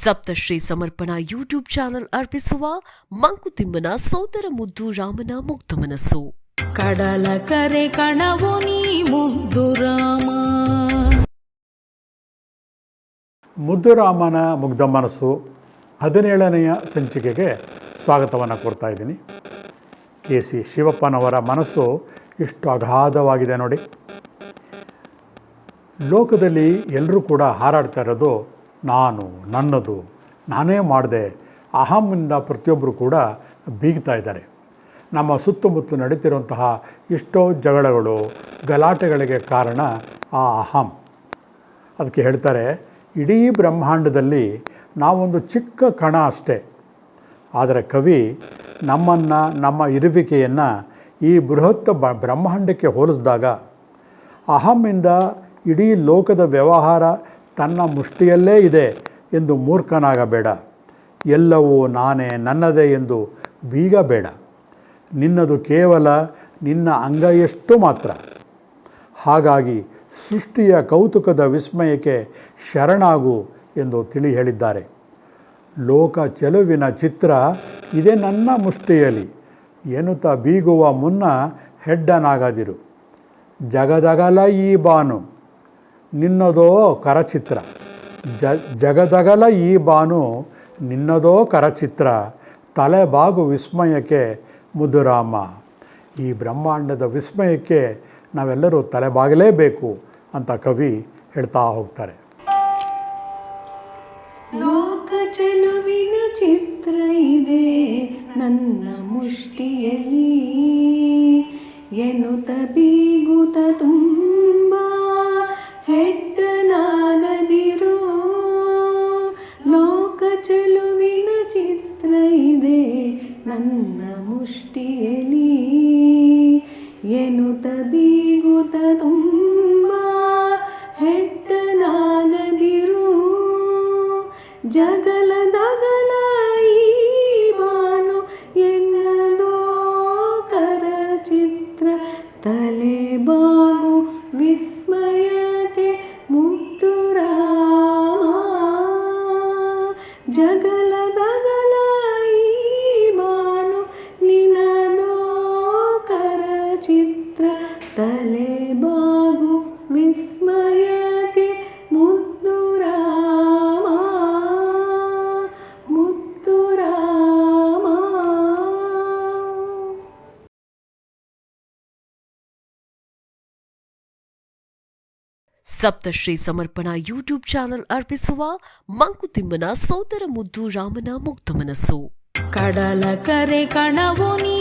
ಸಪ್ತಶ್ರೀ ಸಮರ್ಪಣಾ YouTube channel ಅರ್ಪಿಸುವ ಮಂಕುತಿಮ್ಮನ ಸೋದರ ಮುದ್ದು ರಾಮನ ಮುಗ್ಧ ಮನಸ್ಸು. ಕಡಲ ಕರೆ ಕಣವು ನೀ ಮುದ್ದು ರಾಮ. ಮುದ್ದುರಾಮನ ಮುಗ್ಧ ಮನಸ್ಸು 17ನೆಯ ಸಂಚಿಕೆಗೆ ಸ್ವಾಗತವನ್ನು ಕೊಡ್ತಾ ಇದ್ದೀನಿ. KC ಶಿವಪ್ಪನವರ ಮನಸ್ಸು ಇಷ್ಟು ಅಗಾಧವಾಗಿದೆ ನೋಡಿ. ಲೋಕದಲ್ಲಿ ಎಲ್ಲರೂ ಕೂಡ ಹಾರಾಡ್ತಾ ಇರೋದು ನಾನು, ನನ್ನದು, ನಾನೇ ಮಾಡಿದೆ, ಅಹಮ್ಮಿಂದ ಪ್ರತಿಯೊಬ್ಬರು ಕೂಡ ಬೀಗ್ತಾ ಇದ್ದಾರೆ. ನಮ್ಮ ಸುತ್ತಮುತ್ತ ನಡೀತಿರುವಂತಹ ಎಷ್ಟೋ ಜಗಳಗಳು, ಗಲಾಟೆಗಳಿಗೆ ಕಾರಣ ಆ ಅಹಂ. ಅದಕ್ಕೆ ಹೇಳ್ತಾರೆ, ಇಡೀ ಬ್ರಹ್ಮಾಂಡದಲ್ಲಿ ನಾವೊಂದು ಚಿಕ್ಕ ಕಣ ಅಷ್ಟೇ. ಆದರೆ ಕವಿ ನಮ್ಮನ್ನು, ನಮ್ಮ ಇರುವಿಕೆಯನ್ನು ಈ ಬೃಹತ್ ಬ್ರಹ್ಮಾಂಡಕ್ಕೆ ಹೋಲಿಸಿದಾಗ ಅಹಮ್ಮಿಂದ ಇಡೀ ಲೋಕದ ವ್ಯವಹಾರ ತನ್ನ ಮುಷ್ಟಿಯಲ್ಲೇ ಇದೆ ಎಂದು ಮೂರ್ಖನಾಗಬೇಡ. ಎಲ್ಲವೂ ನಾನೇ, ನನ್ನದೇ ಎಂದು ಬೀಗಬೇಡ. ನಿನ್ನದು ಕೇವಲ ನಿನ್ನ ಅಂಗೈಯಷ್ಟು ಮಾತ್ರ. ಹಾಗಾಗಿ ಸೃಷ್ಟಿಯ ಕೌತುಕದ ವಿಸ್ಮಯಕ್ಕೆ ಶರಣಾಗು ಎಂದು ತಿಳಿ ಹೇಳಿದ್ದಾರೆ. ಲೋಕ ಚೆಲುವಿನ ಚಿತ್ರ ಇದೇ ನನ್ನ ಮುಷ್ಟಿಯಲ್ಲಿ ಎನ್ನುತ್ತಾ ಬೀಗುವ ಮುನ್ನ ಹೆಡ್ಡನಾಗದಿರು. ಜಗದಗಲ ಈ ಬಾನು ನಿನ್ನದೋ ಕರಚಿತ್ರ. ಜಗದಗಲ ಈ ಬಾನು ನಿನ್ನದೋ ಕರಚಿತ್ರ. ತಲೆಬಾಗು ವಿಸ್ಮಯಕ್ಕೆ ಮುದ್ದುರಾಮ. ಈ ಬ್ರಹ್ಮಾಂಡದ ವಿಸ್ಮಯಕ್ಕೆ ನಾವೆಲ್ಲರೂ ತಲೆಬಾಗಲೇಬೇಕು ಅಂತ ಕವಿ ಹೇಳ್ತಾ ಹೋಗ್ತಾರೆ. ಲೋಕ ಚೆಲುವಿನ ಚಿತ್ರ ಇದೆ ನನ್ನ ಮುಷ್ಟಿಯಲ್ಲಿ ಎನ್ನುತ್ತ ಬೀಗುತ್ತ ತುಂಬ ಹೆಡ್ಡನಾಗದಿರು. ಲೋಕ ಚೆಲುವಿನ ಚಿತ್ರ ಇದೆ ನನ್ನ ಮುಷ್ಟಿಯಲ್ಲಿ ಎನ್ನುತ್ತ ಬೀಗುತ್ತ ತುಂಬ ಹೆಡ್ಡನಾಗದಿರು. ಜಗಲದಗಲ ಈ ಬಾನು ಎನ್ನದೋ ಕರಚಿತ್ರ. ತಲೆಬಾಗು ವಿಸ್ಮಯಕ್ಕೆ ಮುದ್ದು ರಾಮ. ಜಗಲದಗಲ ಈ ಬಾನು ನಿನ್ನದೋ ಕರಚಿತ್ರ. ತಲೆಬಾಗು ವಿಸ್ಮಯಕ್ಕೆ ಮುದ್ದು ರಾಮ, ಮುದ್ದು ರಾಮ. ಸಪ್ತಶ್ರೀ ಸಮರ್ಪಣಾ ಯೂಟ್ಯೂಬ್ ಚಾನೆಲ್ ಅರ್ಪಿಸುವ ಮಂಕುತಿಮ್ಮನ ಸೋದರ ಮುದ್ದು ರಾಮನ ಮುಗ್ಧ ಮನಸ್ಸು. ಕಡಲ ಕರೆ ಕಣವು ನೀ